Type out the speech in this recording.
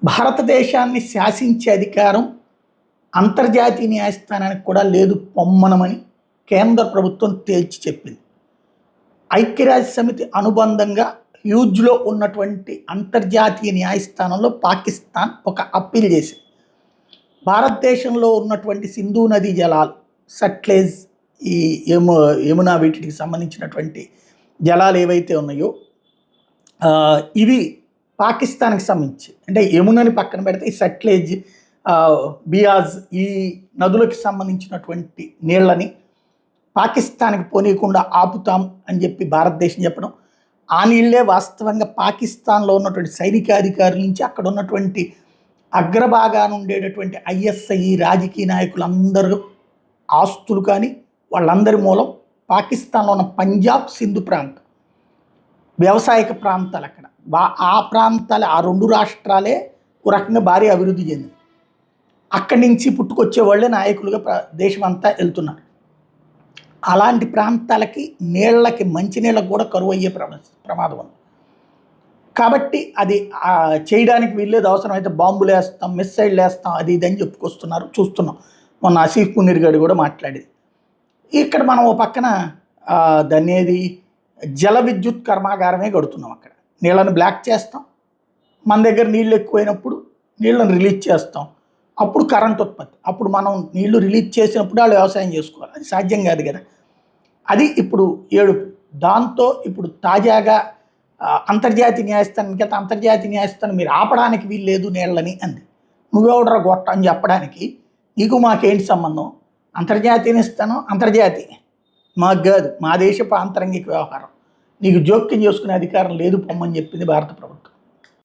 భారతదేశాన్ని శాసించే అధికారం అంతర్జాతీయ న్యాయస్థానానికి కూడా లేదు పొమ్మనమని కేంద్ర ప్రభుత్వం తేల్చి చెప్పింది. ఐక్యరాజ్య సమితి అనుబంధంగా హ్యూజ్లో ఉన్నటువంటి అంతర్జాతీయ న్యాయస్థానంలో పాకిస్తాన్ ఒక అప్పీల్ చేసింది. భారతదేశంలో ఉన్నటువంటి సింధు నదీ జలాలు, సట్లెజ్, ఈ యమునా వీటికి సంబంధించినటువంటి జలాలు ఏవైతే ఉన్నాయో ఇవి పాకిస్తాన్కి సంబంధించి, అంటే యమునని పక్కన పెడితే ఈ సట్లెజ్, బియాజ్, ఈ నదులకు సంబంధించినటువంటి నీళ్ళని పాకిస్తాన్కి పోనీయకుండా ఆపుతాం అని చెప్పి భారతదేశం చెప్పడం, ఆ నీళ్ళే వాస్తవంగా పాకిస్తాన్లో ఉన్నటువంటి సైనికాధికారుల నుంచి అక్కడ ఉన్నటువంటి అగ్రభాగాన ఉండేటటువంటి ఐఎస్ఐ రాజకీయ నాయకులందరూ ఆస్తులు కానీ వాళ్ళందరి మూలం పాకిస్తాన్లో ఉన్న పంజాబ్, సింధు ప్రాంతం వ్యవసాయక ప్రాంతాలు, అక్కడ ఆ ప్రాంతాలు, ఆ రెండు రాష్ట్రాలే ఒక రకంగా భారీ అభివృద్ధి చెందింది. అక్కడి నుంచి పుట్టుకొచ్చే వాళ్ళే నాయకులుగా దేశం అంతా వెళ్తున్నారు. అలాంటి ప్రాంతాలకి నీళ్ళకి, మంచినీళ్ళకి కూడా కరువు అయ్యే ప్రమాదం ఉంది. కాబట్టి అది చేయడానికి వీల్లేదు, అవసరమైతే బాంబులు వేస్తాం, మిస్సైళ్ళు వేస్తాం, అది ఇది అని చెప్పుకొస్తున్నారు. చూస్తున్నాం, మొన్న ఆసిఫ్ మునీర్ గారు కూడా మాట్లాడేది. ఇక్కడ మనం ఓ పక్కన దాన్ని జల విద్యుత్ కర్మాగారమే కడుతున్నాం. అక్కడ నీళ్ళని బ్లాక్ చేస్తాం, మన దగ్గర నీళ్ళు ఎక్కువైనప్పుడు నీళ్ళని రిలీజ్ చేస్తాం, అప్పుడు కరెంట్ ఉత్పత్తి, అప్పుడు మనం నీళ్లు రిలీజ్ చేసినప్పుడు వాళ్ళు వ్యవసాయం చేసుకోవాలి. అది సాధ్యం కాదు కదా. అది ఇప్పుడు ఏడుపు. దాంతో ఇప్పుడు తాజాగా అంతర్జాతీయ న్యాయస్థానానికి వెళ్తే అంతర్జాతీయ న్యాయస్థానం మీరు ఆపడానికి వీల్లేదు నీళ్ళని అంది. నువ్వెవడరా గొట్ట అని చెప్పడానికి నీకు మాకేంటి సంబంధం? అంతర్జాతీయ ఇస్తాను, అంతర్జాతీయ మాకు కాదు, మా దేశపు ఆంతరంగిక వ్యవహారం, నీకు జోక్యం చేసుకునే అధికారం లేదు పొమ్మని చెప్పింది భారత ప్రభుత్వం.